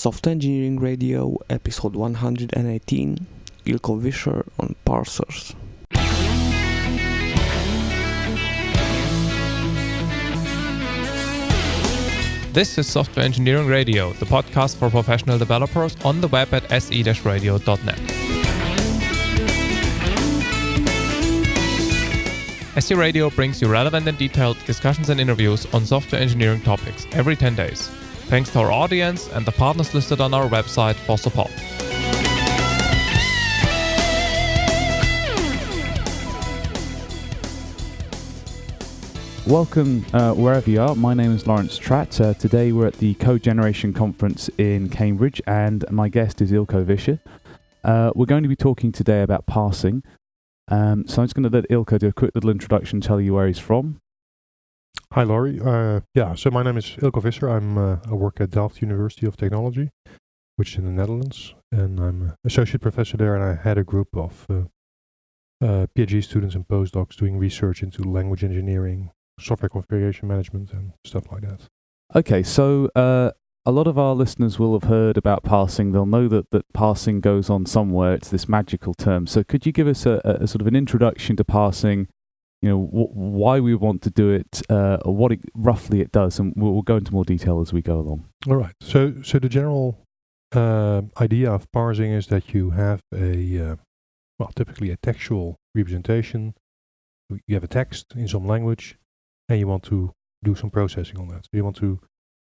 Software Engineering Radio, episode 118, Eelco Visser on Parsers. This is Software Engineering Radio, the podcast for professional developers on the web at se-radio.net. SE Radio brings you relevant and detailed discussions and interviews on software engineering topics every 10 days. Thanks to our audience and the partners listed on our website for support. Welcome wherever you are. My name is Lawrence Tratt. Today we're at the Code Generation Conference in Cambridge and my guest is Eelco Visser. We're going to be talking today about parsing. So I'm just going to let Eelco do a quick little introduction, tell you where he's from. Hi, Laurie. So my name is Eelco Visser. I work at Delft University of Technology, which is in the Netherlands, and I'm an associate professor there, and I had a group of PhD students and postdocs doing research into language engineering, software configuration management, and stuff like that. Okay, so a lot of our listeners will have heard about parsing. They'll know that parsing goes on somewhere. It's this magical term. So could you give us a sort of an introduction to parsing? You know, why we want to do it, or what roughly it does, and we'll go into more detail as we go along. All right. So the general idea of parsing is that you have typically a textual representation. You have a text in some language, and you want to do some processing on that. So you want to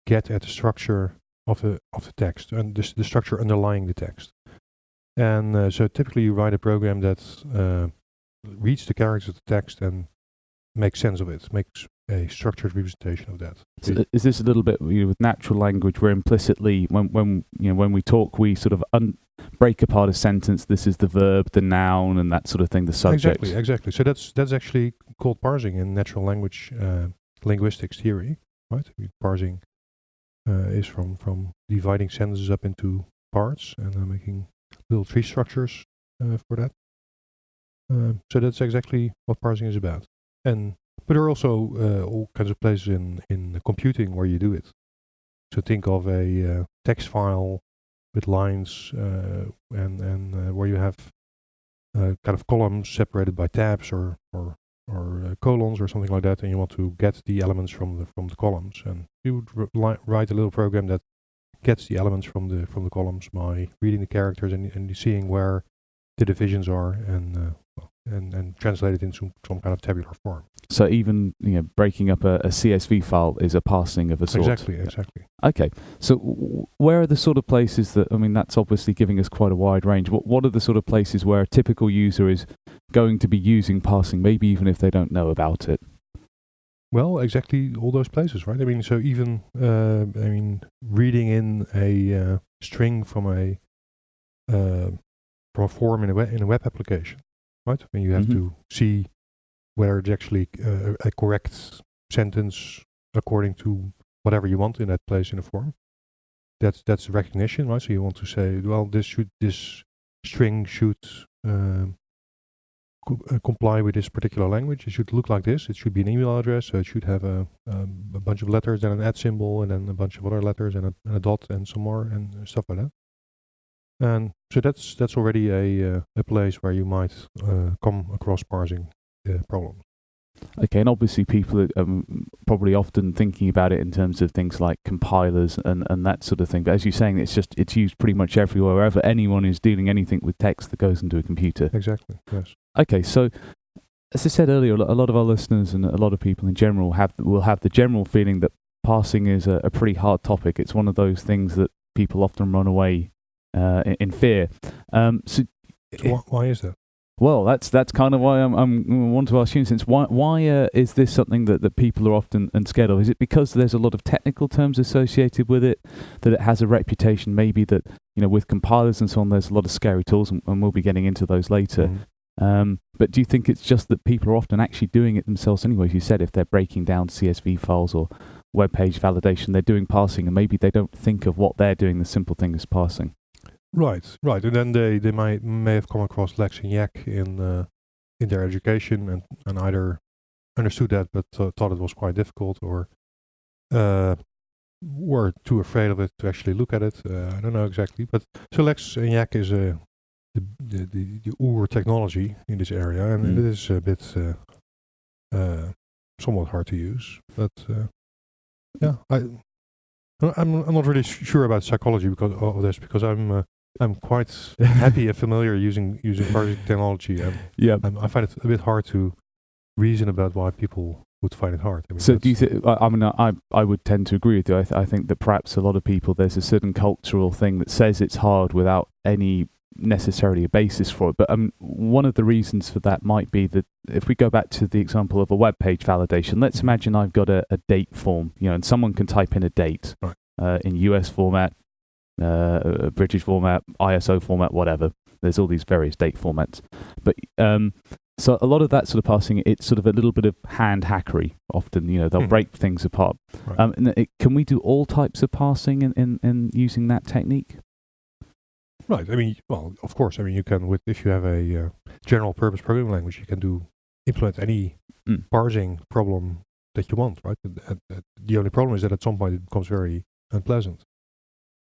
get at the structure of the text and the structure underlying the text. And so typically you write a program that reads the characters of the text and makes sense of it, makes a structured representation of that. So is this a little bit with natural language where implicitly when we talk we sort of break apart a sentence? This is the verb, the noun, and that sort of thing, the subject. Exactly. So that's actually called parsing in natural language linguistics theory, right? Parsing is from dividing sentences up into parts and making little tree structures for that. So that's exactly what parsing is about. But there are also all kinds of places in computing where you do it. So think of a text file with lines and where you have kind of columns separated by tabs or colons or something like that, and you want to get the elements from the columns. And you would write a little program that gets the elements from the columns by reading the characters and seeing where the divisions are and translate it into some kind of tabular form. So even breaking up a CSV file is a parsing of a sort. Exactly. Okay. So where are the sort of places that's obviously giving us quite a wide range. What are the sort of places where a typical user is going to be using parsing, maybe even if they don't know about it? Well, exactly all those places, right? So even reading in a string from a form in a web application, right? When you have to see whether it's actually a correct sentence according to whatever you want in that place in the form. That's recognition, right? So you want to say, well, this string should comply with this particular language. It should look like this. It should be an email address. So it should have a bunch of letters, then an @ symbol, and then a bunch of other letters, and a dot, and some more, and stuff like that. And so that's already a place where you might come across parsing problems. Okay, and obviously people are probably often thinking about it in terms of things like compilers and that sort of thing. But as you're saying, it's used pretty much everywhere, wherever anyone is doing anything with text that goes into a computer. Exactly, yes. Okay, so as I said earlier, a lot of our listeners and a lot of people in general will have the general feeling that parsing is a pretty hard topic. It's one of those things that people often run away in fear. So why is that? Well, that's kind of why I want to ask you. Since why is this something that people are often scared of? Is it because there's a lot of technical terms associated with it, that it has a reputation? Maybe that with compilers and so on, there's a lot of scary tools, and we'll be getting into those later. Mm-hmm. But do you think it's just that people are often actually doing it themselves anyway? As you said, if they're breaking down CSV files or web page validation, they're doing parsing, and maybe they don't think of what they're doing. The simple thing is parsing. Right, and then they may have come across Yacc and Yacc in their education and either understood that but thought it was quite difficult, or were too afraid of it to actually look at it. I don't know exactly, but so Lex and Yacc is the Ur technology in this area, and it is a bit somewhat hard to use. But yeah, I'm not really sure about psychology because of this, because I'm quite happy and familiar using parsing technology. I find it a bit hard to reason about why people would find it hard. I mean, so do you think, I would tend to agree with you. I think that perhaps a lot of people, there's a certain cultural thing that says it's hard without any necessarily a basis for it. But one of the reasons for that might be that if we go back to the example of a web page validation, let's imagine I've got a date form, and someone can type in a date in US format, British format, ISO format, whatever. There's all these various date formats. But so a lot of that sort of parsing, it's sort of a little bit of hand hackery. Often, they'll break things apart. Right. Can we do all types of parsing in using that technique? Right. I mean, well, of course. I mean, you can, if you have a general purpose programming language, you can implement any parsing problem that you want, right? The only problem is that at some point it becomes very unpleasant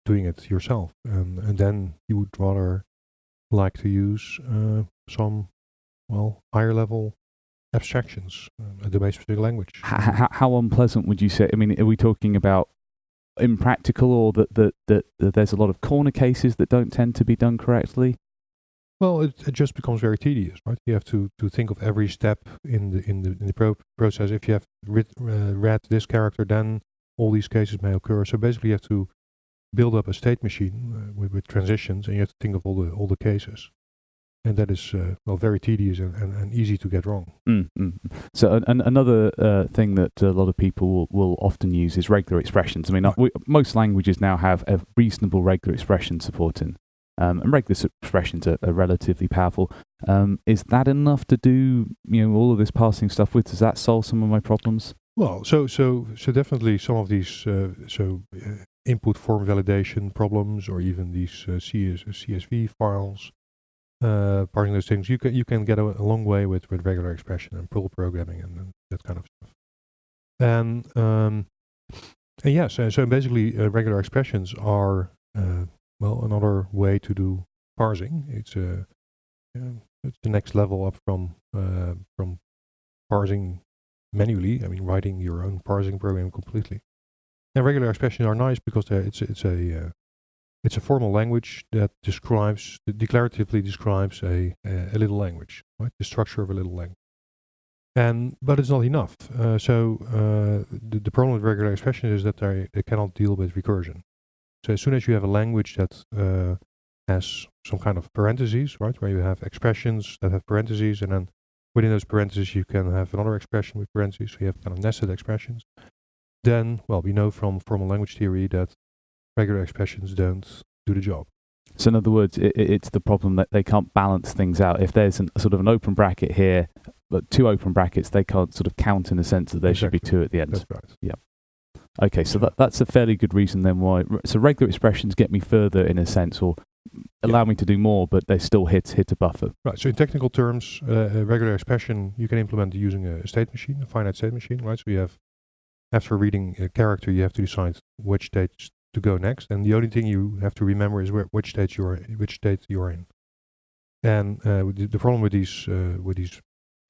doing it yourself, and then you would rather like to use some higher level abstractions, a domain-specific language. How unpleasant would you say? I mean, are we talking about impractical, or that there's a lot of corner cases that don't tend to be done correctly? Well, it just becomes very tedious, right? You have to think of every step in the process. If you have read this character, then all these cases may occur. So basically, you have to build up a state machine with transitions, and you have to think of all the cases. And that is very tedious and easy to get wrong. So another thing that a lot of people will often use is regular expressions. I mean, most languages now have a reasonable regular expression supporting, and regular expressions are relatively powerful. Is that enough to do all of this parsing stuff with? Does that solve some of my problems? Well, so definitely some of these input form validation problems, or even these CSV files. Parsing those things, you can get a long way with regular expression and Perl programming and that kind of stuff. And yes, so basically regular expressions are another way to do parsing. It's the next level up from parsing manually. I mean, writing your own parsing program completely. And regular expressions are nice because it's a formal language that declaratively describes a little language, right? The structure of a little language. But it's not enough. The problem with regular expressions is that they cannot deal with recursion. So as soon as you have a language that has some kind of parentheses, right, where you have expressions that have parentheses, and then within those parentheses you can have another expression with parentheses, so you have kind of nested expressions. Then, we know from formal language theory that regular expressions don't do the job. So in other words, it's the problem that they can't balance things out. If there's sort of an open bracket here, but two open brackets, they can't sort of count in the sense that there should be two at the end. That's right. Yeah. Okay, so that's a fairly good reason then why. So regular expressions get me further in a sense, or allow me to do more, but they still hit a buffer. Right. So in technical terms, a regular expression you can implement using a state machine, a finite state machine, right? So you have, after reading a character, you have to decide which state to go next, and the only thing you have to remember is which state you're in. And the problem with these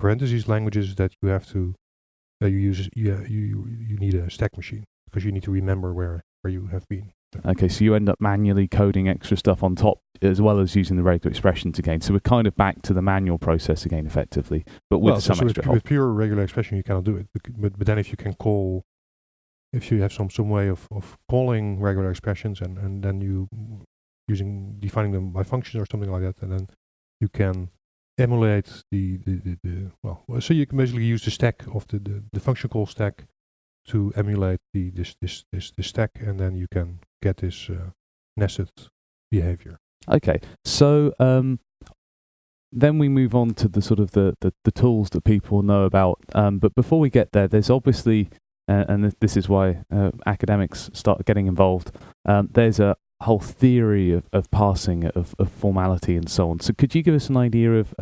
parentheses languages is that you have to you need a stack machine, because you need to remember where you have been. Okay, so you end up manually coding extra stuff on top as well as using the regular expressions again. So we're kind of back to the manual process again, effectively, but with some extra help. With pure regular expression, you cannot do it. But then if you can if you have some way of calling regular expressions and then you defining them by functions or something like that, and then you can emulate so you can basically use the stack of the function call stack to emulate the stack, and then you can get this nested behavior. Okay, so then we move on to the sort of the tools that people know about. But before we get there, there's obviously, and this is why academics start getting involved, there's a whole theory of parsing, of formality and so on. So could you give us an idea of,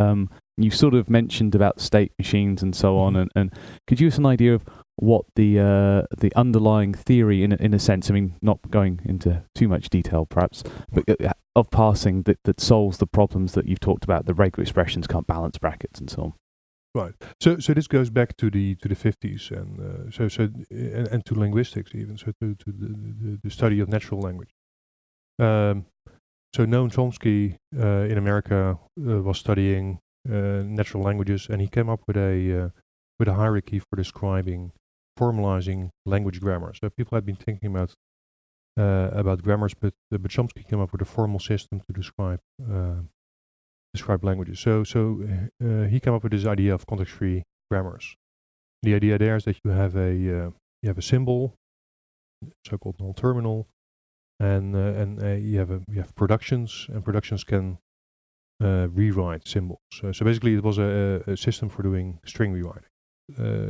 you sort of mentioned about state machines and so on, and could you give us an idea of what the underlying theory in a sense, I mean, not going into too much detail perhaps, but of parsing that solves the problems that you've talked about, the regular expressions can't balance brackets and so on. Right. So this goes back to the 50s and to linguistics even. So to the study of natural language. So Noam Chomsky in America was studying natural languages, and he came up with a hierarchy for describing, formalizing language grammar. So people had been thinking about grammars, but Chomsky came up with a formal system to describe languages. So he came up with this idea of context-free grammars. The idea there is that you have a symbol, so-called null-terminal, and you have productions, and productions can rewrite symbols. So basically, it was a system for doing string rewriting.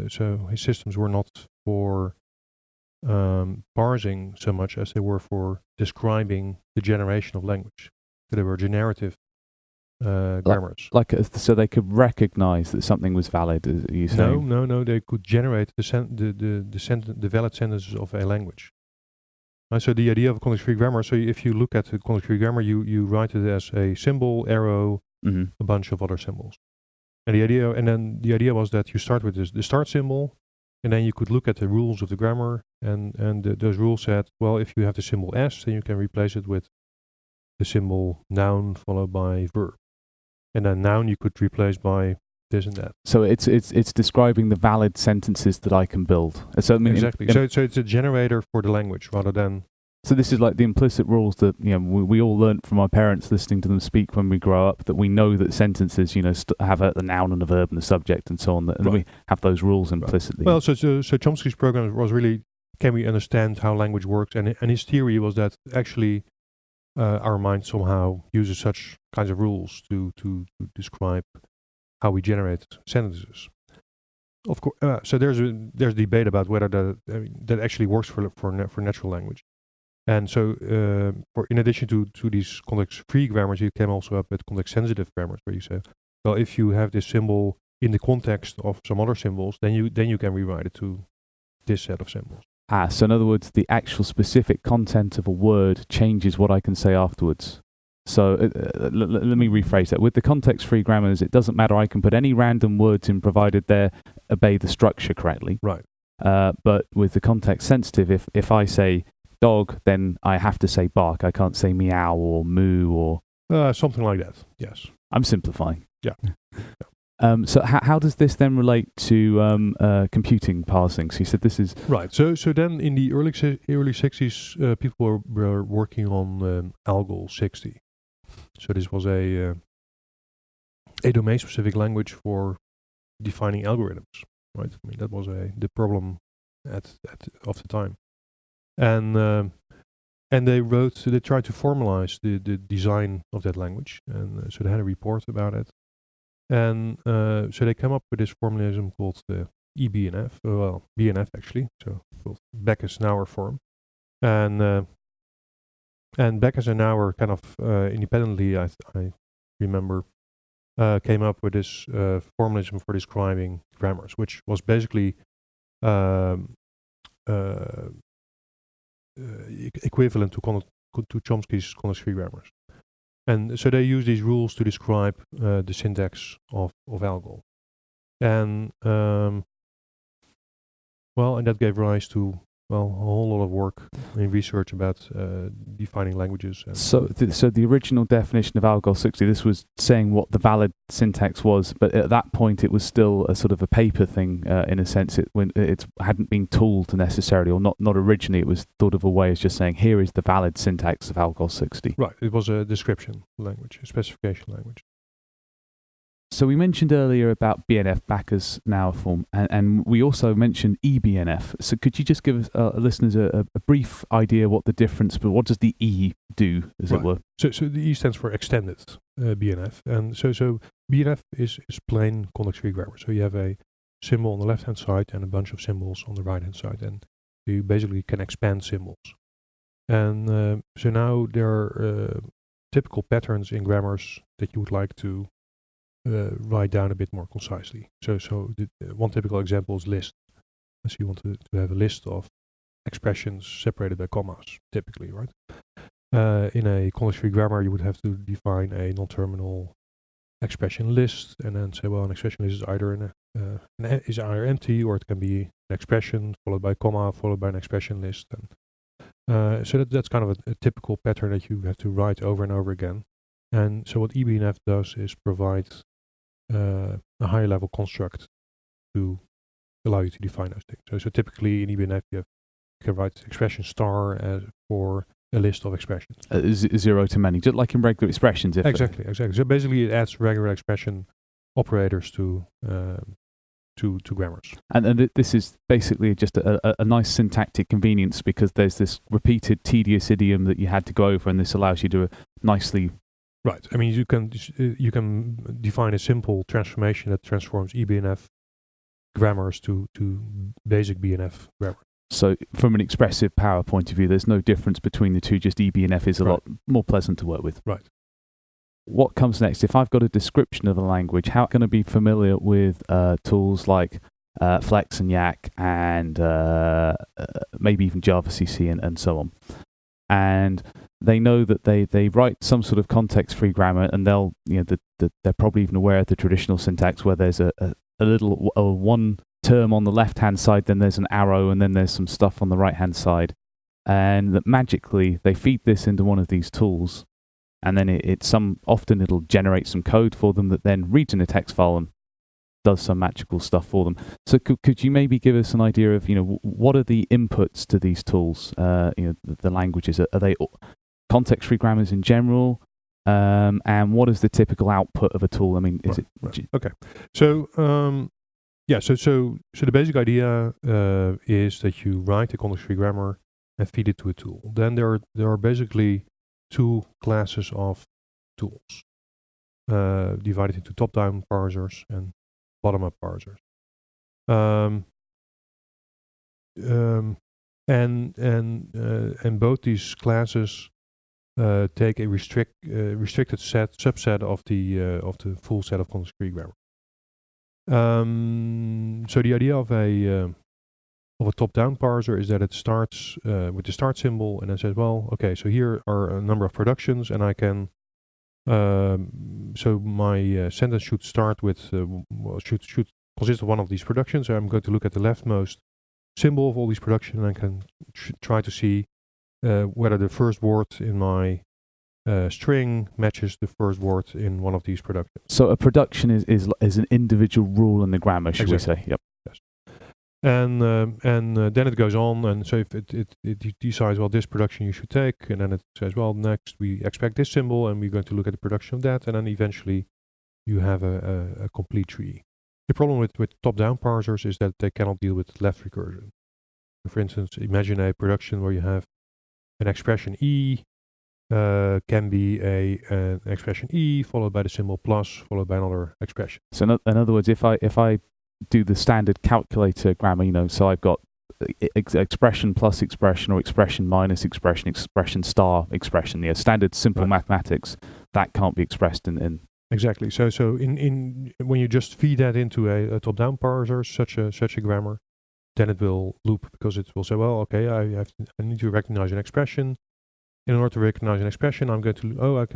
So his systems were not for parsing so much as they were for describing the generation of language. So they were generative grammars. So they could recognize that something was valid, as you say? No. They could generate the valid sentences of a language. So the idea of context-free grammar. So if you look at the context-free grammar, you write it as a symbol, arrow, a bunch of other symbols. And the idea was that you start with the start symbol, and then you could look at the rules of the grammar, and those rules said, well, if you have the symbol s, then you can replace it with the symbol noun followed by verb. And then noun you could replace by this and that. So it's describing the valid sentences that I can build. So I mean, exactly. So it's a generator for the language rather than. So this is like the implicit rules that we all learnt from our parents listening to them speak when we grow up. That we know that sentences have the noun and the verb and the subject and so on. And we have those rules implicitly. Right. Well, so Chomsky's program was really, can we understand how language works? And his theory was that actually our mind somehow uses such kinds of rules to describe how we generate sentences. Of course, so there's debate about whether that actually works for natural language. And so, in addition to these context-free grammars, you came also up with context-sensitive grammars, where you say, well, if you have this symbol in the context of some other symbols, then you can rewrite it to this set of symbols. So in other words, the actual specific content of a word changes what I can say afterwards. So let me rephrase that. With the context-free grammars, it doesn't matter. I can put any random words in, provided they obey the structure correctly. Right. But with the context-sensitive, if I say dog, then I have to say bark. I can't say meow or moo or... something like that, yes. I'm simplifying. Yeah. So how does this then relate to computing parsing? So you said this is... Right. So then in the early 60s, people were working on Algol 60. So this was a domain-specific language for defining algorithms, right? I mean, that was the problem of the time. And they tried to formalize the design of that language, and so they had a report about it. And so they came up with this formalism called the eBNF, BNF actually, so called Beckes-Nauer form. And Beckes and Nauer kind of independently, I remember, came up with this formalism for describing grammars, which was basically equivalent to Chomsky's context-free grammars. And so they use these rules to describe the syntax of Algol. And and that gave rise to a whole lot of work in research about defining languages. So the original definition of Algol 60, this was saying what the valid syntax was, but at that point it was still a sort of a paper thing in a sense. When it hadn't been tooled necessarily, or not originally. It was thought of a way as just saying, here is the valid syntax of Algol 60. Right. It was a description language, a specification language. So we mentioned earlier about BNF, Beckes-Nauer form, and we also mentioned eBNF. So could you just give us, listeners a brief idea what the difference, but what does the E do, as it were? So the E stands for extended BNF, and so BNF is plain context-free grammar. So you have a symbol on the left-hand side and a bunch of symbols on the right-hand side, and you basically can expand symbols. And so now there are typical patterns in grammars that you would like to write down a bit more concisely. So one typical example is list. So you want to have a list of expressions separated by commas, typically, right? In a context-free grammar, you would have to define a non-terminal expression list, and then say, well, an expression list is either is either empty, or it can be an expression followed by a comma followed by an expression list. And so that's kind of a typical pattern that you have to write over and over again. And so what eBNF does is provide a higher level construct to allow you to define those things. So typically in eBNF you can write expression star for a list of expressions. 0 to many, just like in regular expressions. Exactly. So basically it adds regular expression operators to grammars. And this is basically just a nice syntactic convenience, because there's this repeated tedious idiom that you had to go over, and this allows you to nicely... Right. I mean, you can define a simple transformation that transforms eBNF grammars to basic BNF grammar. So from an expressive power point of view, there's no difference between the two, just eBNF is a lot more pleasant to work with. Right. What comes next? If I've got a description of a language, how can I be familiar with tools like Flex and Yacc and maybe even Java CC and so on? And they know that they write some sort of context-free grammar, and they'll, they're probably even aware of the traditional syntax where there's a little one term on the left-hand side, then there's an arrow, and then there's some stuff on the right-hand side, and that magically they feed this into one of these tools, and then often it'll generate some code for them that then reads in a text file and does some magical stuff for them. So could you maybe give us an idea of, what are the inputs to these tools? The languages, are they context-free grammars in general? And what is the typical output of a tool? I mean, is it... Okay. So, so the basic idea is that you write a context-free grammar and feed it to a tool. Then there are basically two classes of tools, divided into top-down parsers and bottom-up parsers. And both these classes take a restricted subset of the full set of context-free grammar. So the idea of a top-down parser is that it starts with the start symbol and then says, well, okay, so here are a number of productions, and I can so my sentence should start with should consist of one of these productions. So I'm going to look at the leftmost symbol of all these productions, and I can try to see whether the first word in my string matches the first word in one of these productions. So a production is an individual rule in the grammar, should we say? Yep. Yes. And then it goes on, and so if it decides, well, this production you should take, and then it says, well, next we expect this symbol, and we're going to look at the production of that, and then eventually you have a complete tree. The problem with top-down parsers is that they cannot deal with left recursion. For instance, imagine a production where you have an expression E, can be an expression E followed by the symbol plus followed by another expression. So in other words, if I do the standard calculator grammar, so I've got expression plus expression, or expression minus expression, expression star expression, standard simple mathematics, that can't be expressed in Exactly. So in when you just feed that into a top-down parser, such a grammar, then it will loop, because it will say, well, okay, I need to recognize an expression. In order to recognize an expression, I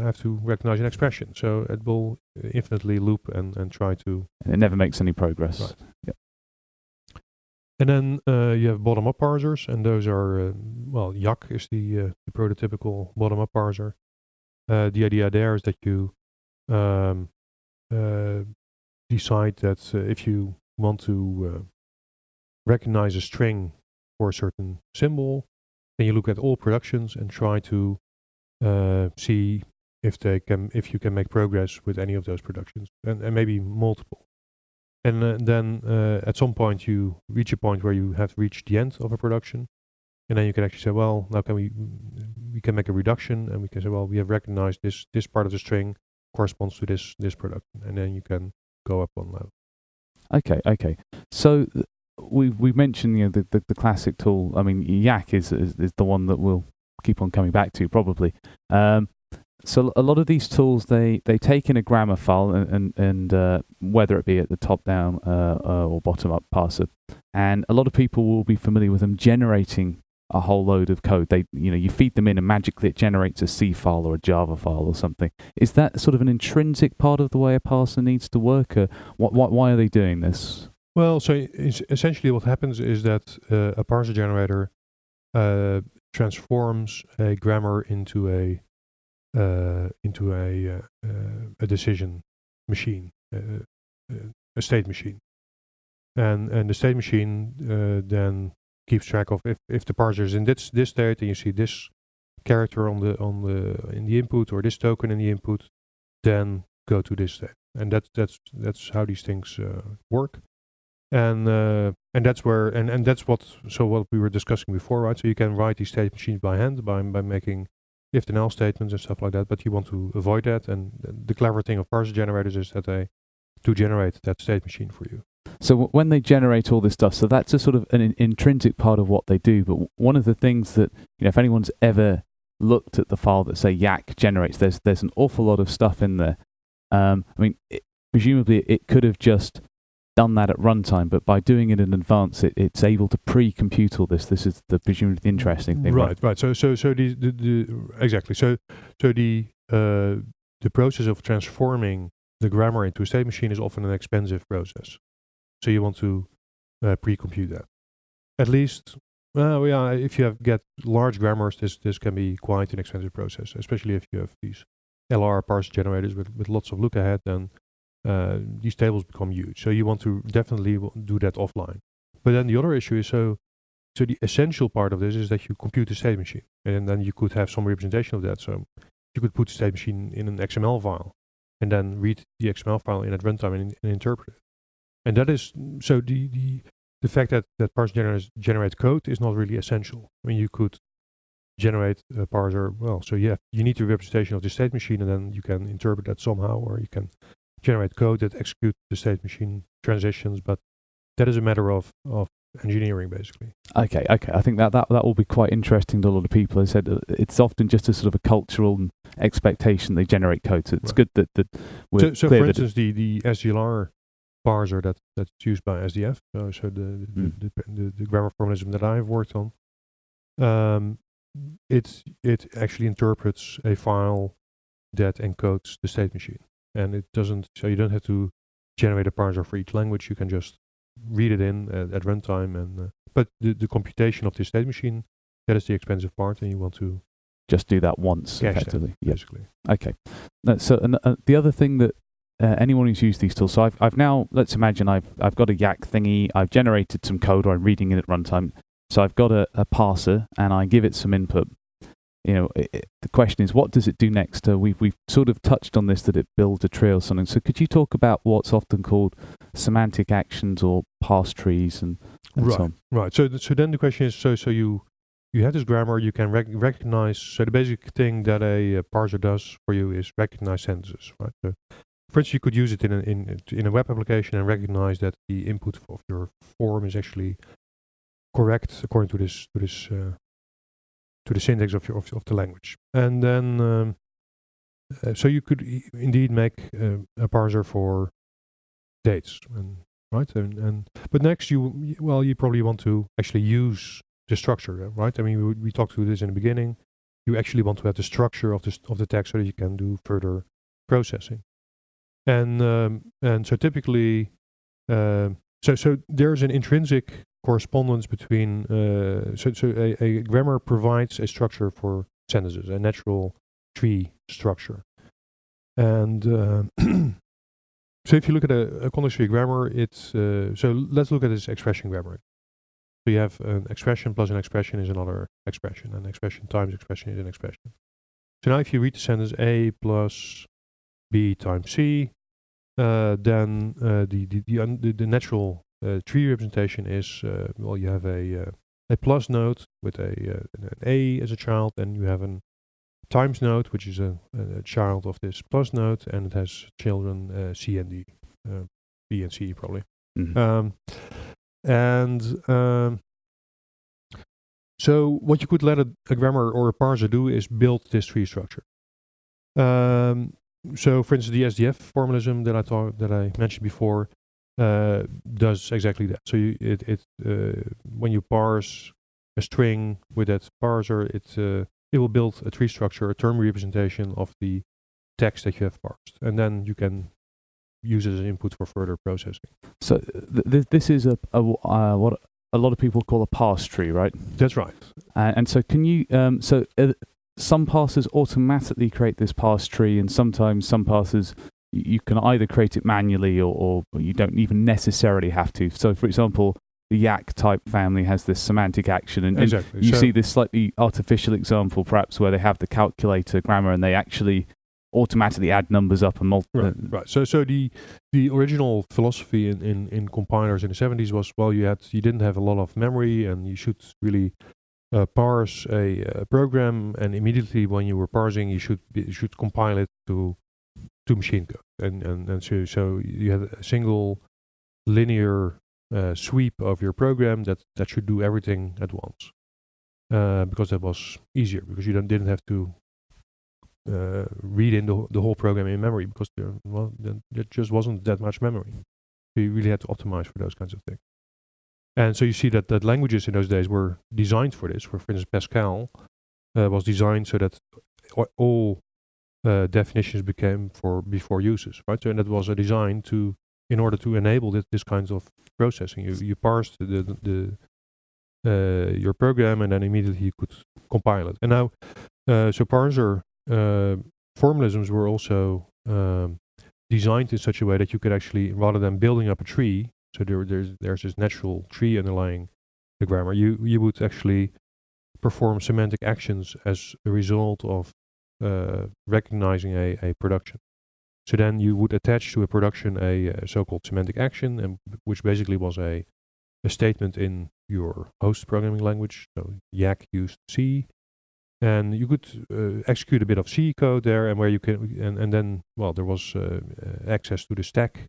have to recognize an expression. So it will infinitely loop and try to... And it never makes any progress. Right. Yep. And then you have bottom-up parsers, and those are, Yacc is the prototypical bottom-up parser. The idea there is that you decide that if you want to recognize a string for a certain symbol, then you look at all productions and try to see if you can make progress with any of those productions, and maybe multiple. And then at some point you reach a point where you have reached the end of a production, and then you can actually say, well, now we can make a reduction, and we can say, well, we have recognized this part of the string corresponds to this production, and then you can go up one level. Okay. So we mentioned the classic tool. I mean, Yacc is the one that we'll keep on coming back to probably. So a lot of these tools, they take in a grammar file and whether it be at the top-down or bottom-up parser, and a lot of people will be familiar with them generating a whole load of code. You feed them in and magically it generates a C file or a Java file or something. Is that sort of an intrinsic part of the way a parser needs to work? Or why are they doing this? Well, so essentially what happens is that a parser generator transforms a grammar into a decision machine, a state machine, and the state machine then keeps track of if the parser is in this state, and you see this character in the input or this token in the input, then go to this state, and that's how these things work, and that's where and that's what we were discussing before, right? So you can write these state machines by hand by making if then else statements and stuff like that, but you want to avoid that, and the clever thing of parser generators is that they do generate that state machine for you. So when they generate all this stuff, so that's a sort of an intrinsic part of what they do. But one of the things that, if anyone's ever looked at the file that, say, Yacc generates, there's an awful lot of stuff in there. Presumably it could have just done that at runtime, but by doing it in advance, it's able to pre-compute all this. This is presumably the interesting thing, right? Right. So exactly. So the process of transforming the grammar into a state machine is often an expensive process. So you want to pre-compute that. At least, if you get large grammars, this can be quite an expensive process, especially if you have these LALR parser generators with lots of look ahead, then these tables become huge. So you want to definitely do that offline. But then the other issue is, so the essential part of this is that you compute the state machine, and then you could have some representation of that. So you could put the state machine in an XML file, and then read the XML file in at runtime and interpret it. And that is, so the fact that parser generators generate code is not really essential. I mean, you could generate a parser, so you need the representation of the state machine, and then you can interpret that somehow, or you can generate code that executes the state machine transitions, but that is a matter of engineering, basically. Okay. I think that will be quite interesting to a lot of people. As I said, it's often just a sort of a cultural expectation they generate code. So it's good that we're so clear for instance, the SGLR parser that's used by SDF, so the grammar formalism that I've worked on, it actually interprets a file that encodes the state machine, and it doesn't. So you don't have to generate a parser for each language. You can just read it in at runtime, and but the computation of the state machine, that is the expensive part, and you want to just do that once effectively. Basically. Okay. So the other thing that anyone who's used these tools, so I've now, let's imagine I've got a Yacc thingy, I've generated some code, or I'm reading it at runtime. So I've got a parser, and I give it some input. The question is, what does it do next? We've sort of touched on this, that it builds a tree or something. So could you talk about what's often called semantic actions or parse trees and so on? Right. So then the question is, so you have this grammar, you can recognize. So the basic thing that a parser does for you is recognize sentences, right? So for instance, you could use it in a web application and recognize that the input of your form is actually correct according to the syntax of the language. And then so you could indeed make a parser for dates, right? But next you probably want to actually use the structure, right? I mean, we talked through this in the beginning. You actually want to have the structure of the text so that you can do further processing. And so typically, so there's an intrinsic correspondence between a grammar provides a structure for sentences, a natural tree structure. And so if you look at a ContextFree grammar, it's so let's look at this expression grammar. So you have an expression plus an expression is another expression, and expression times expression is an expression. So now if you read the sentence A plus B times C, then the natural tree representation is you have a plus node with an A as a child, and you have a times node, which is a child of this plus node, and it has children C and D, B and C probably. Mm-hmm. So what you could let a grammar or a parser do is build this tree structure. So, for instance, the SDF formalism that I mentioned before does exactly that. So when you parse a string with that parser, it will build a tree structure, a term representation of the text that you have parsed, and then you can use it as an input for further processing. So this is what a lot of people call a parse tree, right? That's right. And so can you some parsers automatically create this parse tree, and sometimes some parsers you can either create it manually or you don't even necessarily have to. So, for example, the Yacc type family has this semantic action, and exactly. You see this slightly artificial example, perhaps, where they have the calculator grammar and they actually automatically add numbers up and multiply. Right. So the original philosophy in compilers in the 70s was, well, you didn't have a lot of memory, and you should really parse a program, and immediately when you were parsing, you should compile it to machine code, and so you had a single linear sweep of your program that should do everything at once, because that was easier, because you didn't have to read in the whole program in memory, because there just wasn't that much memory. So you really had to optimize for those kinds of things. And so you see that languages in those days were designed for this. For instance, Pascal was designed so that all definitions became before uses, right? So, and that was a design in order to enable this kinds of processing. You parsed your program, and then immediately you could compile it. And now, so parser formalisms were also designed in such a way that you could actually, rather than building up a tree, so there's this natural tree underlying the grammar, you would actually perform semantic actions as a result of recognizing a production. So then you would attach to a production a so-called semantic action, and which basically was a statement in your host programming language. So Yacc used C, and you could execute a bit of C code there, and where you can, and then, well, there was access to the stack,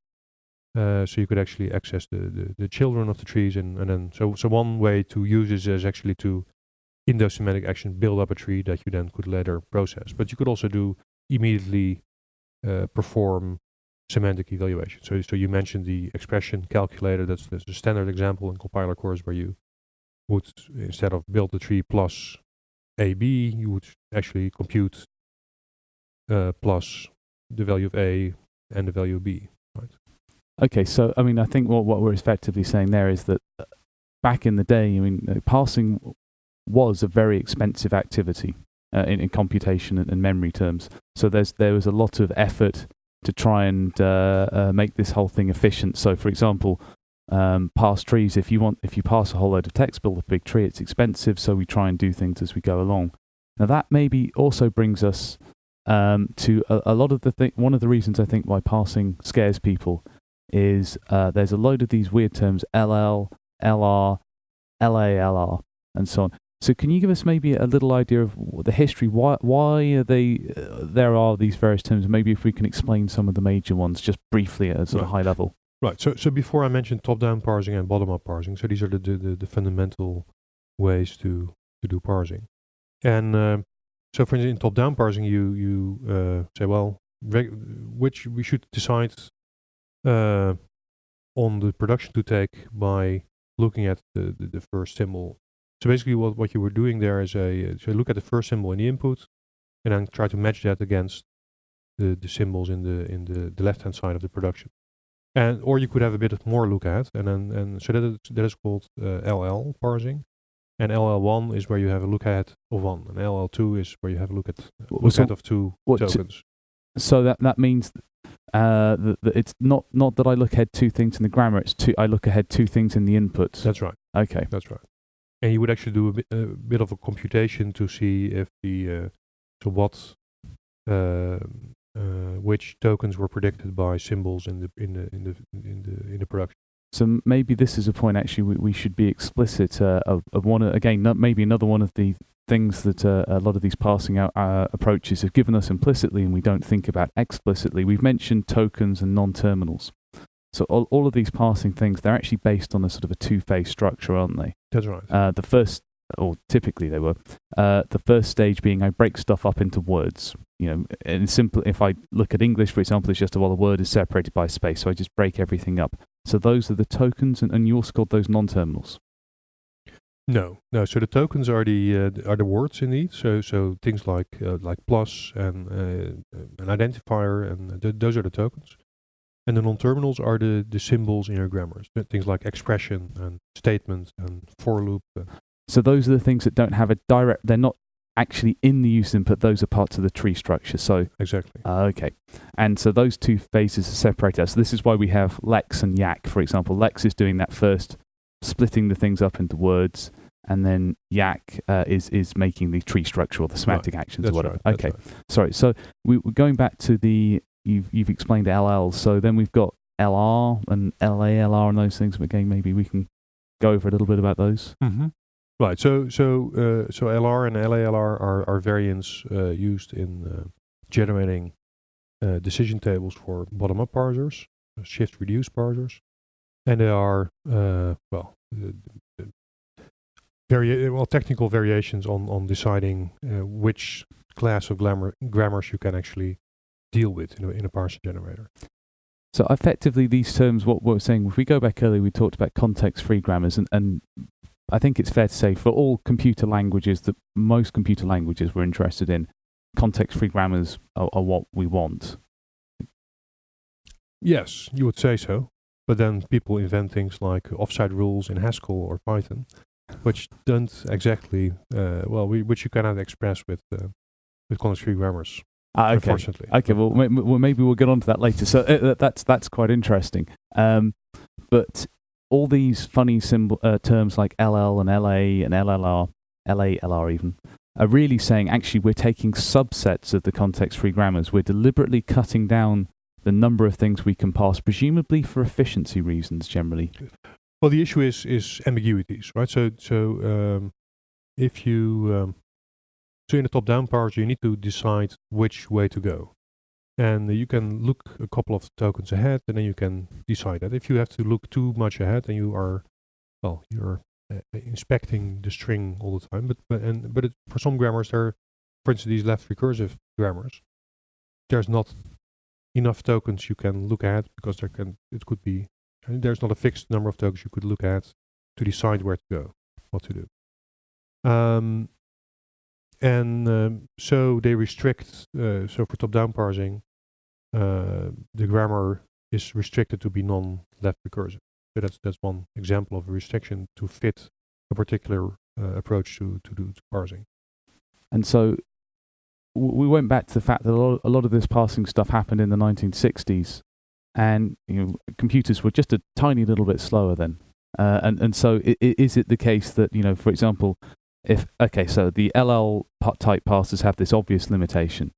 so you could actually access the children of the trees, and then so one way to use this is actually to, in those semantic actions, build up a tree that you then could later process. But you could also immediately perform semantic evaluation. So you mentioned the expression calculator. That's a standard example in compiler cores, where you would, instead of build the tree plus AB, you would actually compute plus the value of A and the value of B. Right? Okay, so I mean, I think what we're effectively saying there is that back in the day, I mean, parsing was a very expensive activity in computation and memory terms. So there was a lot of effort to try and make this whole thing efficient. So, for example, parse trees. If you parse a whole load of text, build a big tree, it's expensive. So we try and do things as we go along. Now that maybe also brings us to a lot of one of the reasons I think why parsing scares people is there's a load of these weird terms, LL, LR, LALR, and so on. So can you give us maybe a little idea of the history? Why are there are these various terms? Maybe if we can explain some of the major ones just briefly at a sort of high level. Right. So before I mentioned top-down parsing and bottom-up parsing, so these are the fundamental ways to do parsing. And so, for instance, in top-down parsing, you say, well, which we should decide on the production to take by looking at the first symbol. So basically what you were doing there is so look at the first symbol in the input, and then try to match that against the symbols in the left-hand side of the production. Or you could have a bit of more look at, and so that is called LL parsing. And LL1 is where you have a look ahead of one, and LL2 is where you have a look ahead of two tokens. So that means that it's not that I look ahead two things in the grammar. It's I look ahead two things in the inputs. That's right. Okay. That's right. And you would actually do a bit of a computation to see if which tokens were predicted by symbols in the production. So maybe this is a point actually we should be explicit of one again. Maybe another one of the things that a lot of these parsing out approaches have given us implicitly, and we don't think about explicitly. We've mentioned tokens and non-terminals. So all of these parsing things, they're actually based on a sort of a two-phase structure, aren't they? That's right. The first or typically they were. The first stage being I break stuff up into words. And simple. If I look at English, for example, it's just a word is separated by space, so I just break everything up. So those are the tokens, and you also called those non-terminals. No. So the tokens are the words indeed. So things like plus and an identifier, and those are the tokens. And the non-terminals are the symbols in your grammars. Things like expression and statement and for loop. So those are the things that don't have a direct. They're not actually in the use input. Those are parts of the tree structure. So exactly. Okay. And so those two phases are separated. So this is why we have Lex and Yacc, for example. Lex is doing that first, splitting the things up into words, and then Yacc is making the tree structure or the semantic actions or whatever. Right, okay. right. Sorry. So we're going back to you've explained LL. So then we've got LR and LALR and those things. But again, maybe we can go over a little bit about those. Mm-hmm. Right. So LR and LALR are variants used in generating decision tables for bottom-up parsers, shift-reduce parsers, and they are technical variations on deciding which class of grammars you can actually deal with in a parser generator. So effectively, these terms, what we're saying, if we go back earlier, we talked about context-free grammars, and I think it's fair to say for all computer languages, that most computer languages we're interested in, context-free grammars are what we want. Yes, you would say so. But then people invent things like offside rules in Haskell or Python, which don't exactly, which you cannot express with context-free grammars. Okay. Unfortunately. Okay. Well, maybe we'll get on to that later. So that's quite interesting. But all these funny terms like LL and LA and LLR, LALR even, are really saying actually we're taking subsets of the context-free grammars. We're deliberately cutting down the number of things we can parse, presumably for efficiency reasons generally. Well, the issue is ambiguities, right? So if you in a top-down parser, you need to decide which way to go. And you can look a couple of tokens ahead, and then you can decide that. If you have to look too much ahead, then you're inspecting the string all the time. But for some grammars, for instance, these left recursive grammars, there's not enough tokens you can look at because there's not a fixed number of tokens you could look at to decide where to go, what to do. So they restrict. So for top-down parsing, the grammar is restricted to be non-left recursive. So that's one example of a restriction to fit a particular approach to parsing. And so we went back to the fact that a lot of this parsing stuff happened in the 1960s, and computers were just a tiny little bit slower then. And so is it the case that for example, so the LL type parsers have this obvious limitation,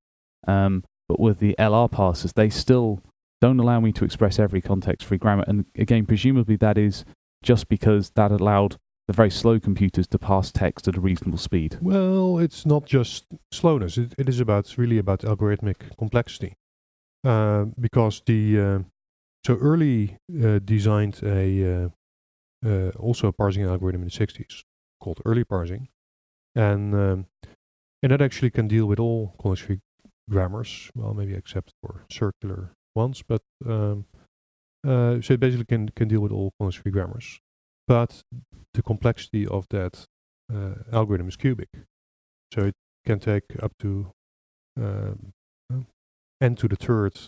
but with the LR parsers, they still don't allow me to express every context-free grammar. And again, presumably that is just because that allowed the very slow computers to parse text at a reasonable speed. Well, it's not just slowness. It is really about algorithmic complexity. Because so early designed also a parsing algorithm in the 60s called early parsing. And that actually can deal with all context-free grammars, well, maybe except for circular ones, but so it basically can deal with all context-free grammars. But the complexity of that algorithm is cubic, so it can take up to n to the third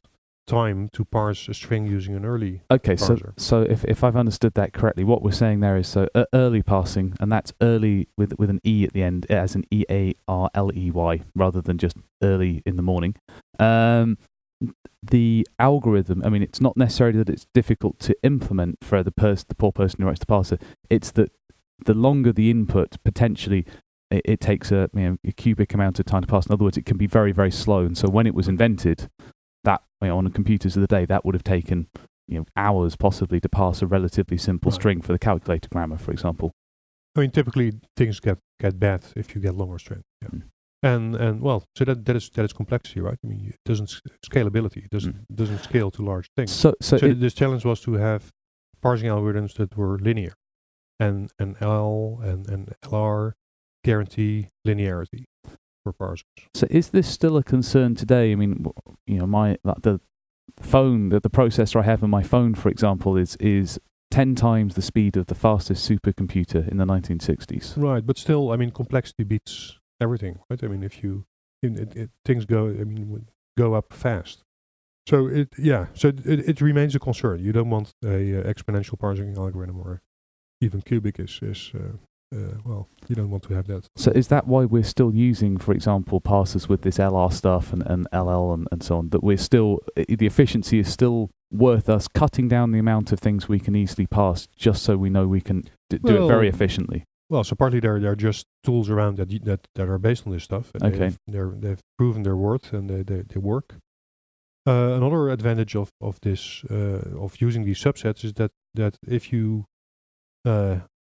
time to parse a string using an early parser. So if I've understood that correctly, what we're saying there is early parsing, and that's early with an E at the end, as an EARLEY, rather than just early in the morning. The algorithm, I mean, it's not necessarily that it's difficult to implement for the poor person who writes the parser. It's that the longer the input, potentially, it takes a cubic amount of time to parse. In other words, it can be very, very slow. And so when it was invented, that on the computers of the day, that would have taken hours possibly to parse a relatively simple string for the calculator grammar, for example. I mean, typically things get bad if you get longer strings. Yeah. And well, so that is complexity, right? I mean, it doesn't scalability. It doesn't scale to large things. So this challenge was to have parsing algorithms that were linear, and L and LR guarantee linearity for parsers. So is this still a concern today? I mean, the phone, the processor I have on my phone, for example, is 10 times the speed of the fastest supercomputer in the 1960s. Right, but still, I mean, complexity beats everything, right? I mean, things go up fast. So it remains a concern. You don't want a exponential parsing algorithm, or even cubic you don't want to have that. So is that why we're still using, for example, parsers with this LR stuff and LL and so on, that we're still, the efficiency is still worth us cutting down the amount of things we can easily parse, just so we know we can do it very efficiently? Well, so partly there are just tools around that are based on this stuff. And okay. They've proven their worth, and they work. Another advantage of this of using these subsets is that if you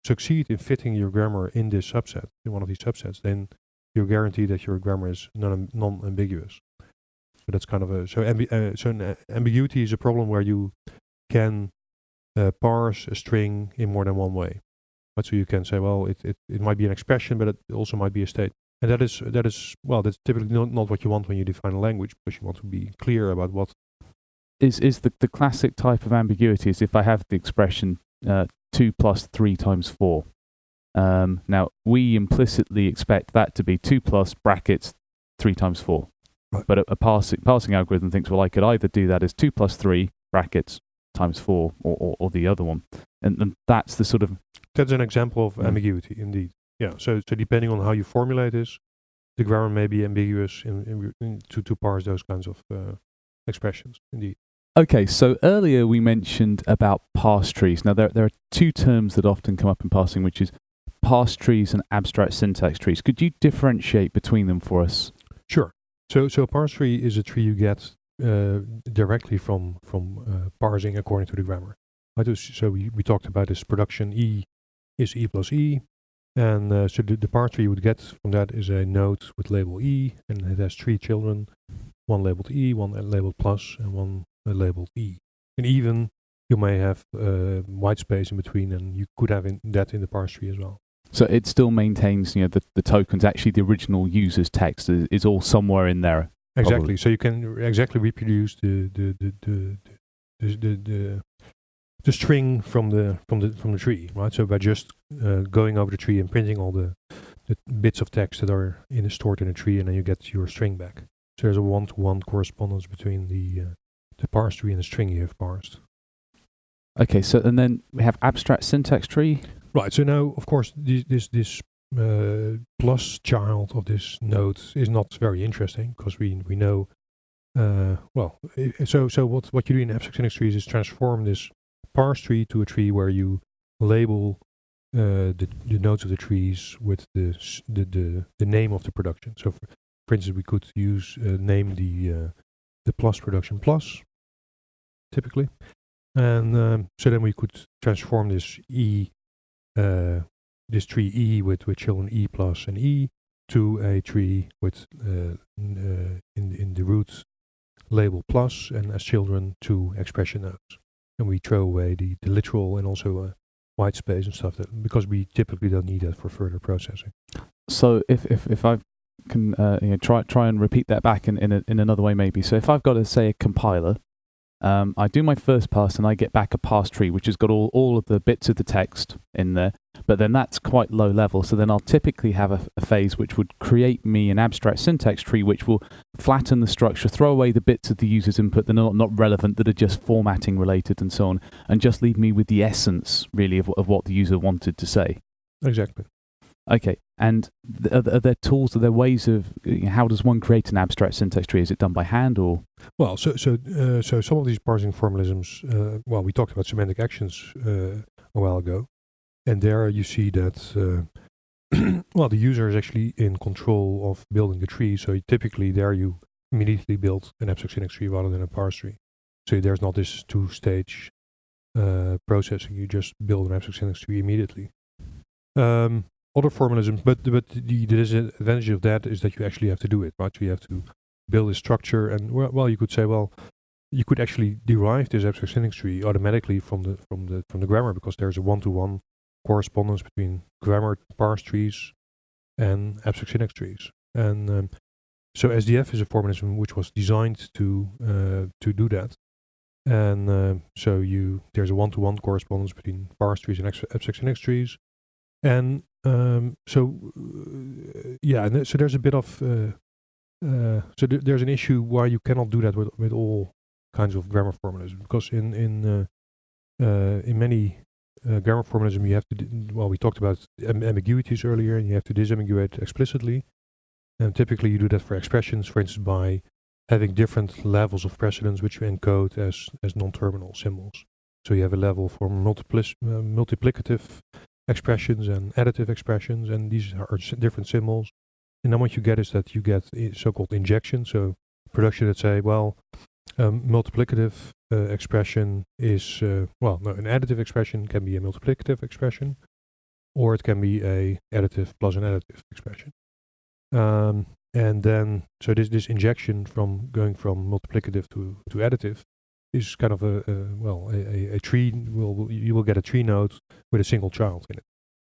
succeed in fitting your grammar in this subset, in one of these subsets, then you're guaranteed that your grammar is non-ambiguous. So that's kind of an ambiguity is a problem where you can parse a string in more than one way. But so you can say, well, it might be an expression, but it also might be a state. And that's typically not what you want when you define a language, because you want to be clear about what is the classic type of ambiguity is if I have the expression 2 plus 3 times 4. Now, we implicitly expect that to be 2 plus brackets 3 times 4. Right. But a parsing algorithm thinks, well, I could either do that as 2 plus 3 brackets times 4 or the other one. And that's the sort of... That's an example of ambiguity, indeed. Yeah, so depending on how you formulate this, the grammar may be ambiguous to parse those kinds of expressions, indeed. Okay, so earlier we mentioned about parse trees. Now, there are two terms that often come up in parsing, which is parse trees and abstract syntax trees. Could you differentiate between them for us? Sure. So a parse tree is a tree you get directly from parsing according to the grammar. Right? So we talked about this production E is E plus E. And so the parse tree you would get from that is a node with label E, and it has 3 children, one labeled E, one labeled plus, and one labeled E. And even you may have white space in between, and you could have that in the parse tree as well. So it still maintains, the tokens. Actually, the original user's text is all somewhere in there. Exactly. Probably. So you can exactly reproduce the string from the tree, right? So by just going over the tree and printing all the bits of text that are stored in a tree, and then you get your string back. So there's a one-to-one correspondence between the parse tree and the string you have parsed. Okay, so and then we have abstract syntax tree. Right. So now, of course, this plus child of this node is not very interesting, because we know. So what you do in abstract syntax trees is transform this parse tree to a tree where you label the nodes of the trees with the name of the production. So for instance, we could name the plus production plus, typically, and so then we could transform this this tree E with children E plus and E to a tree with in the root label plus and as children 2 expression nodes. And we throw away the literal and also white space and stuff, because we typically don't need that for further processing. So if I can try and repeat that back in another way maybe. So if I've got to say a compiler, I do my first pass and I get back a parse tree which has got all of the bits of the text in there, but then that's quite low level. So then I'll typically have a phase which would create me an abstract syntax tree which will flatten the structure, throw away the bits of the user's input that are not relevant, that are just formatting related and so on, and just leave me with the essence really of what the user wanted to say. Exactly. Okay, and are there tools, are there ways of, how does one create an abstract syntax tree? Is it done by hand or? Well, so some of these parsing formalisms, we talked about semantic actions a while ago, and there you see that, the user is actually in control of building the tree, so typically there you immediately build an abstract syntax tree rather than a parse tree. So there's not this 2-stage processing, you just build an abstract syntax tree immediately. Other formalisms, but the disadvantage of that is that you actually have to do it, right? So you have to build a structure, and you could say, you could actually derive this abstract syntax tree automatically from the grammar, because there's a one-to-one correspondence between grammar parse trees and abstract syntax trees. And so SDF is a formalism which was designed to do that. And so there's a one-to-one correspondence between parse trees and abstract syntax trees. And so there's a bit of there's an issue why you cannot do that with all kinds of grammar formalism, because in many grammar formalism you have to we talked about ambiguities earlier, and you have to disambiguate explicitly. And typically you do that for expressions, for instance, by having different levels of precedence which you encode as non-terminal symbols. So you have a level for multiplicative expressions and additive expressions, and these are different symbols. And then what you get is that you get so-called injection. So production that say, multiplicative expression is, an additive expression can be a multiplicative expression, or it can be a additive plus an additive expression. And then, so this injection from going from multiplicative to additive is kind of a tree. You will get a tree node with a single child in it,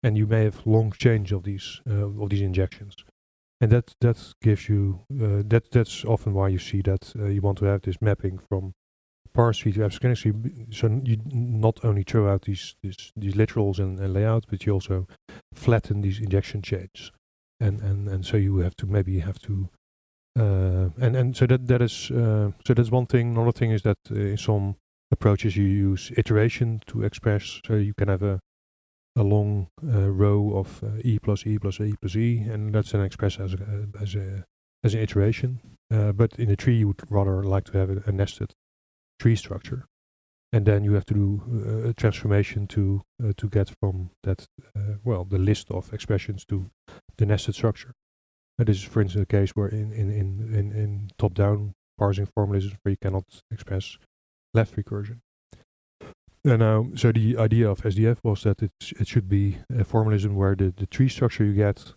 and you may have long chains of these injections, and that gives you that's often why you see that you want to have this mapping from parse tree to abstract tree. So you not only throw out these literals and layouts, but you also flatten these injection chains. And so you have to so that's one thing. Another thing is that in some approaches you use iteration to express. So you can have a long row of e plus e plus e plus e, and that's then expressed as an iteration. But in a tree you would rather like to have a nested tree structure, and then you have to do a transformation to get from that the list of expressions to the nested structure. This is, for instance, a case where in top-down parsing formalism where you cannot express left recursion. And so the idea of SDF was that it should be a formalism where the tree structure you get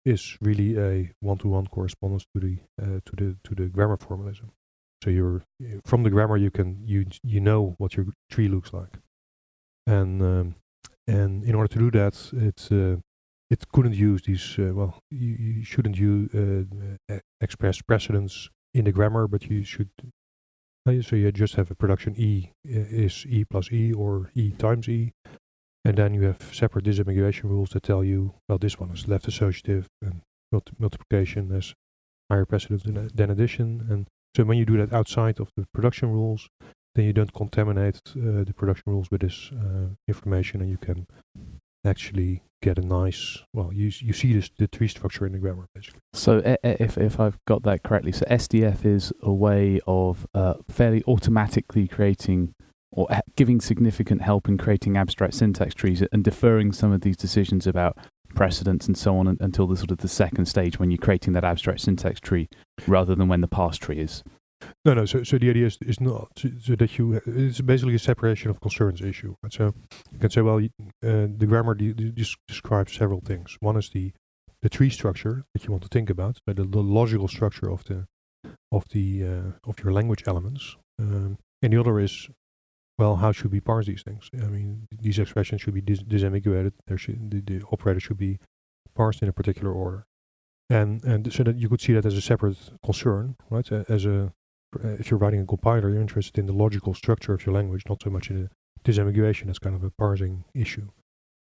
is really a one-to-one correspondence to the grammar formalism. So you're from the grammar you know what your tree looks like, and in order to do that, it couldn't use these. You shouldn't express precedence in the grammar, but you should. So you just have a production E is E plus E or E times E, and then you have separate disambiguation rules that tell you, this one is left associative and multiplication has higher precedence than addition. And so when you do that outside of the production rules, then you don't contaminate the production rules with this information, and you can actually get a nice, you see the tree structure in the grammar, basically. So if I've got that correctly, so SDF is a way of fairly automatically creating or giving significant help in creating abstract syntax trees and deferring some of these decisions about precedence and so on until the sort of the second stage when you're creating that abstract syntax tree rather than when the parse tree is. No. So the idea is not so that it's basically a separation of concerns issue. Right? So you can say, the grammar describes several things. One is the tree structure that you want to think about, so the logical structure of your language elements, and the other is, how should we parse these things? I mean, these expressions should be disambiguated. The operator should be parsed in a particular order, and so that you could see that as a separate concern, right? If you're writing a compiler, you're interested in the logical structure of your language, not so much in the disambiguation as kind of a parsing issue.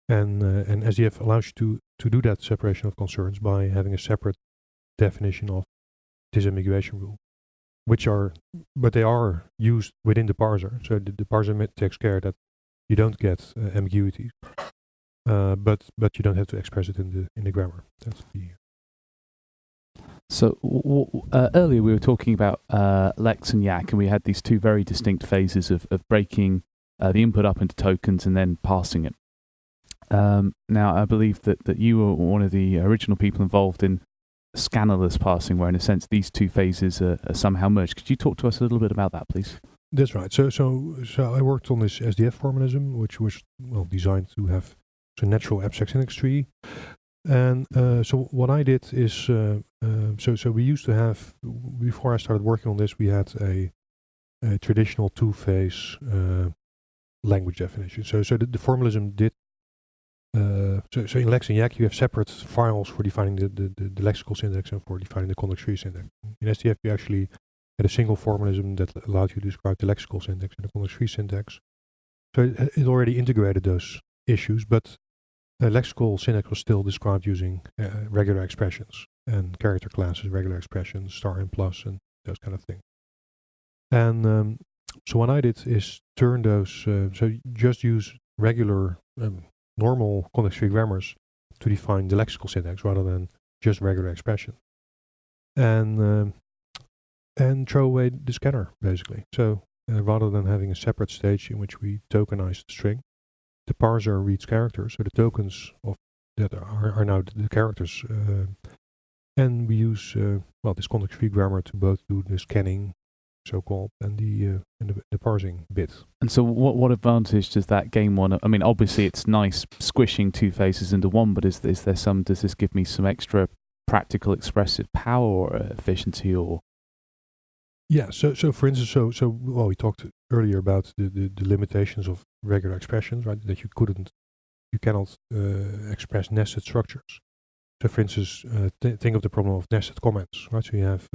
And SDF allows you to do that separation of concerns by having a separate definition of disambiguation rule, but they are used within the parser. So the parser takes care that you don't get ambiguity, but you don't have to express it in the grammar. That's the. So earlier we were talking about Lex and Yacc, and we had these two very distinct phases of breaking the input up into tokens and then parsing it. Now I believe that you were one of the original people involved in scannerless parsing, where in a sense these two phases are somehow merged. Could you talk to us a little bit about that, please? That's right. So I worked on this SDF formalism, which was designed to have a natural abstract syntax tree. And so what I did is, so we used to have, before I started working on this, we had a traditional two-phase language definition. So the formalism did So in Lex and Yacc, you have separate files for defining the lexical syntax and for defining the context-free syntax. In STF, you actually had a single formalism that allowed you to describe the lexical syntax and the context-free syntax. So it already integrated those issues, but lexical syntax was still described using regular expressions and character classes, regular expressions, star and plus, and those kind of things. And so what I did is turn those, so just use regular normal context-free grammars to define the lexical syntax rather than just regular expression, and throw away the scanner basically. So rather than having a separate stage in which we tokenize the string, the parser reads characters, so the tokens of that are now the characters, and we use this context-free grammar to both do the scanning, so-called, and the parsing bit. And so what advantage does that gain one? I mean, obviously it's nice squishing two phases into one, but does this give me some extra practical expressive power or efficiency or? Yeah, so for instance, we talked earlier about the limitations of regular expressions, right? That you cannot express nested structures. So for instance, think of the problem of nested comments, right? So you have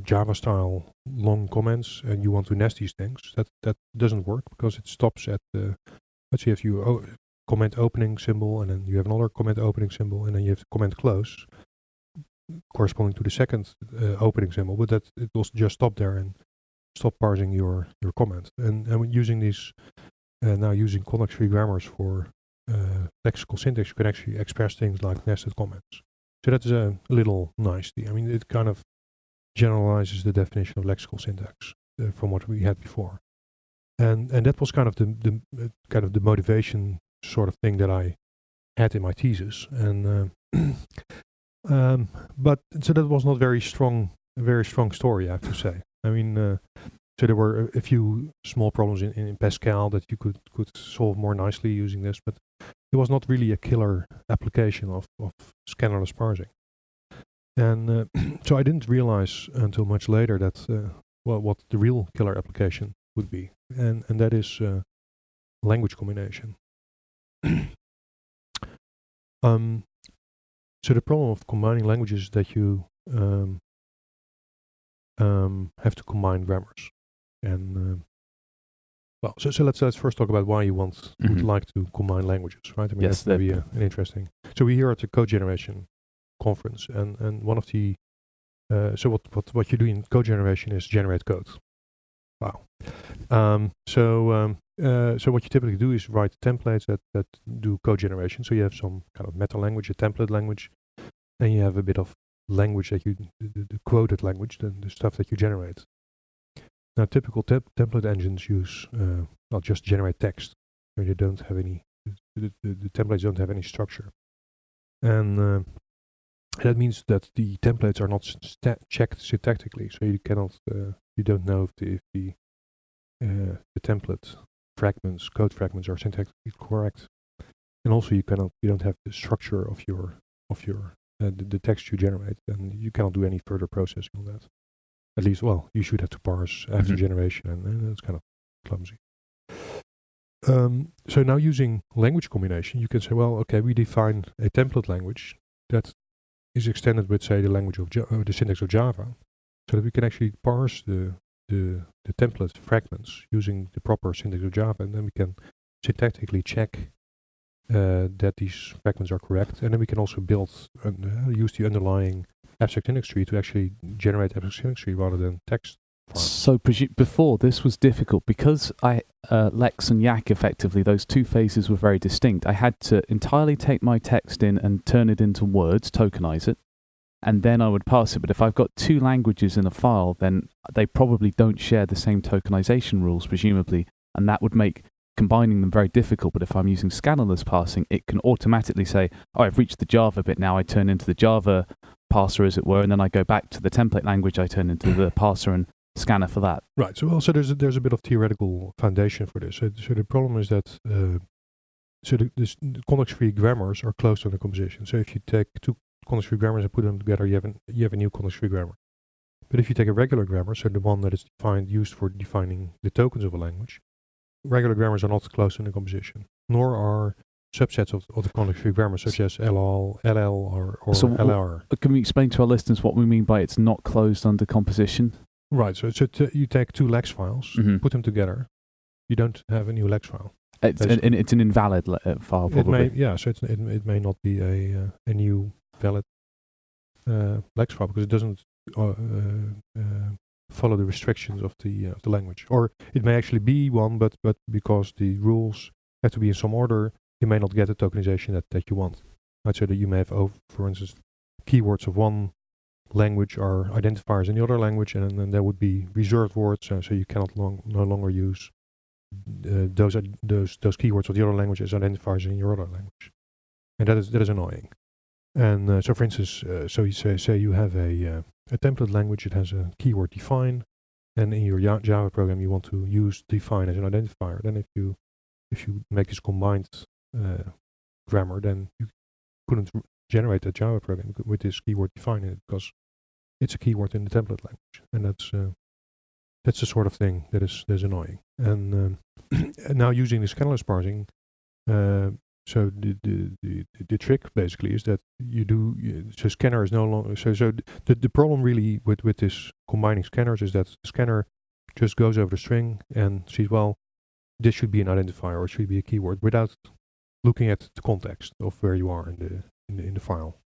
Java style long comments and you want to nest these things. That doesn't work because it stops at let's say if you comment opening symbol and then you have another comment opening symbol and then you have the comment close corresponding to the second opening symbol, but that it will just stop there and stop parsing your comment. And using these now using context-free grammars for lexical syntax, you can actually express things like nested comments. So that's a little nicety. I mean, it kind of generalizes the definition of lexical syntax from what we had before, and that was kind of the motivation sort of thing that I had in my thesis, and but so that was not a very strong story, I have to say. I mean, so there were a few small problems in Pascal that you could solve more nicely using this, but it was not really a killer application of scannerless parsing. And so I didn't realize until much later that what the real killer application would be, and that is language combination. So the problem of combining languages is that you have to combine grammars, and so let's first talk about why you would like to combine languages, right? I mean, yes, that's maybe an interesting. So we're here at the code generation conference, and one of the so what you do in code generation is generate code. Wow. So what you typically do is write templates that do code generation. So you have some kind of meta language, a template language, and you have a bit of language that the quoted language, the stuff that you generate. Now, typical template engines use just generate text, where they don't have any. The templates don't have any structure, and that means that the templates are not checked syntactically. So you cannot, you don't know if the template fragments, code fragments, are syntactically correct, and also you don't have the structure of your the text you generate, and you cannot do any further processing on that. At least, well, you should have to parse after generation, and that's kind of clumsy. So now using language combination, you can say, well, okay, we define a template language that is extended with, say, the language of the syntax of Java, so that we can actually parse the template fragments using the proper syntax of Java, and then we can syntactically check that these fragments are correct, and then we can also build and use the underlying abstract syntax tree to actually generate abstract syntax tree rather than text files. So before this was difficult because Lex and Yacc, effectively those two phases were very distinct. I had to entirely take my text in and turn it into words, tokenize it, and then I would parse it. But if I've got two languages in a file, then they probably don't share the same tokenization rules, presumably, and that would make combining them very difficult. But if I'm using scannerless parsing, it can automatically say, oh, I've reached the Java bit now, I turn into the Java parser, as it were, and then I go back to the template language, I turn into the parser and scanner for that. Right. So also there's a bit of theoretical foundation for this. So the problem is that the context-free grammars are closed under composition. So if you take two context-free grammars and put them together, you have a new context-free grammar. But if you take a regular grammar, so the one that is used for defining the tokens of a language, regular grammars are not closed under composition, nor are subsets of the context-free grammar, such as LALR or So LALR. Can we explain to our listeners what we mean by it's not closed under composition? Right. So you take two LAX files, put them together. You don't have a new LAX file. It's an invalid file, probably. So it may not be a new valid LAX file because it doesn't follow the restrictions of the language, or it may actually be one, but because the rules have to be in some order, you may not get the tokenization that you want. Right, so that you may have, for instance, keywords of one language are identifiers in the other language, and then there would be reserved words, so you cannot no longer use those keywords of the other language as identifiers in your other language, and that is annoying. And so, for instance, so you say you have a template language, it has a keyword define, and in your Java program you want to use define as an identifier. Then if you make this combined grammar, then you couldn't generate a Java program with this keyword define in it because it's a keyword in the template language, and that's the sort of thing that's annoying. And now using the scannerless parsing, so the trick basically is that so scanner is no longer so the problem really with this combining scanners is that the scanner just goes over the string and sees, well, this should be an identifier or it should be a keyword without looking at the context of where you are in the file.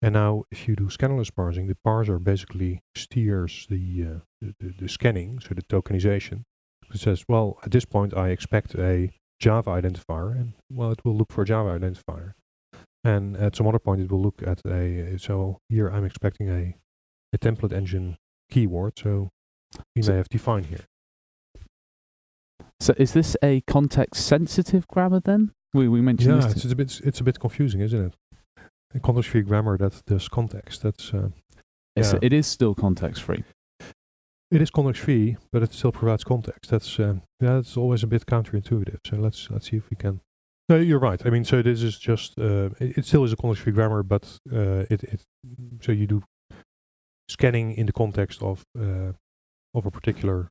And now if you do scannerless parsing, the parser basically steers the scanning, so the tokenization. It says, well, at this point I expect a Java identifier, and well, it will look for a Java identifier. And at some other point it will look at so here I'm expecting a template engine keyword, so we may have define here. So is this a context-sensitive grammar then? We mentioned this. Yeah, it's a bit confusing, isn't it? A context-free grammar that does context. It is still context-free. It is context-free, but it still provides context. That's always a bit counterintuitive. So let's see if we can. No, you're right. I mean, so this is just it still is a context-free grammar, but so you do scanning in the context of a particular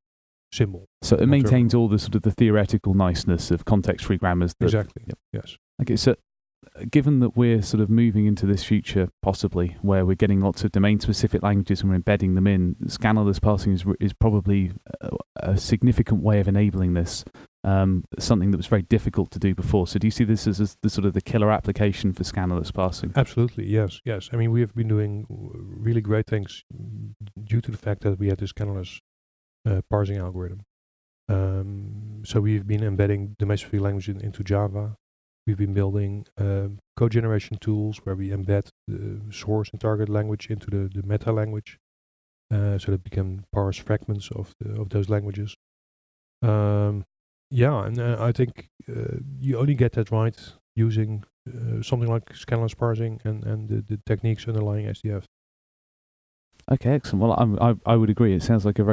symbol. So it maintains all the sort of the theoretical niceness of context-free grammars. Exactly. Yep. Yes. Okay. So given that we're sort of moving into this future, possibly, where we're getting lots of domain-specific languages and we're embedding them in, scannerless parsing is probably a significant way of enabling this, something that was very difficult to do before. So do you see this as the sort of the killer application for scannerless parsing? Absolutely, yes. I mean, we have been doing really great things due to the fact that we had this scannerless parsing algorithm. So we've been embedding domain-specific language into Java. We've been building code generation tools where we embed the source and target language into the meta language, so that we can parse fragments of those languages. And I think you only get that right using something like scannerless parsing and the techniques underlying SDF. Okay, excellent. Well, I would agree. It sounds like a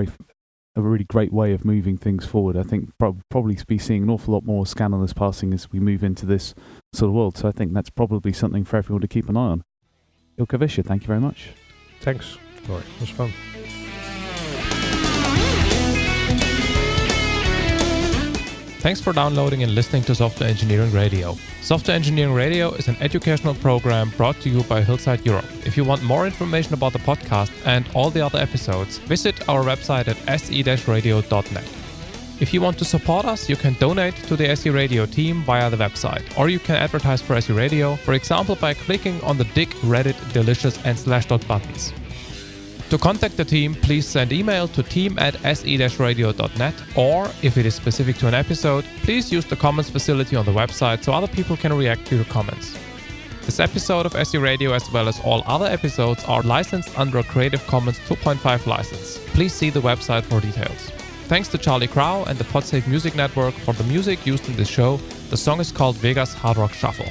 really great way of moving things forward. I think probably be seeing an awful lot more scannerless parsing as we move into this sort of world. So I think that's probably something for everyone to keep an eye on. Eelco Visser, thank you very much. Thanks. All right, it was fun. Thanks for downloading and listening to Software Engineering Radio. Software Engineering Radio is an educational program brought to you by Hillside Europe. If you want more information about the podcast and all the other episodes, visit our website at se-radio.net. If you want to support us, you can donate to the SE Radio team via the website, or you can advertise for SE Radio, for example by clicking on the Dig, Reddit, Delicious and Slashdot buttons. To contact the team, please send email to team@se-radio.net, or if it is specific to an episode, please use the comments facility on the website so other people can react to your comments. This episode of SE Radio, as well as all other episodes, are licensed under a Creative Commons 2.5 license. Please see the website for details. Thanks to Charlie Crow and the Podsafe Music Network for the music used in this show. The song is called Vegas Hard Rock Shuffle.